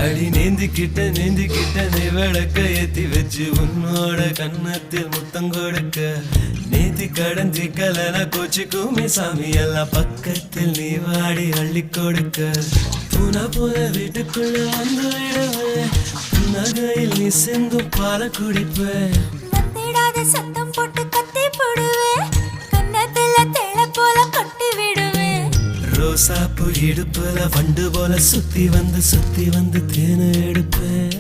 அடி நீந்திக்கிட்ட நீ விளக்க ஏத்தி வச்சு உன்னோட கன்னத்தில் முத்தம் கொடுக்க நீதி கடந்தி கலன கோச்சி கூமி சாமி எல்லாம் பக்கத்தில் நீ வாடி அள்ளி கொடுக்க பூனா போல வீட்டுக்குள்ள வந்து விடுவேன் நகையில் நீ சிந்தும் பால குடிப்பேன் வந்திடாத சத்தம் போட்டு கத்தி போடுவேன் கன்னத்துல தேள போல கட்டி விடுவேன் ரோசாப்பு இடுப்புல வண்டு போல சுத்தி வந்து தேனை எடுப்பேன்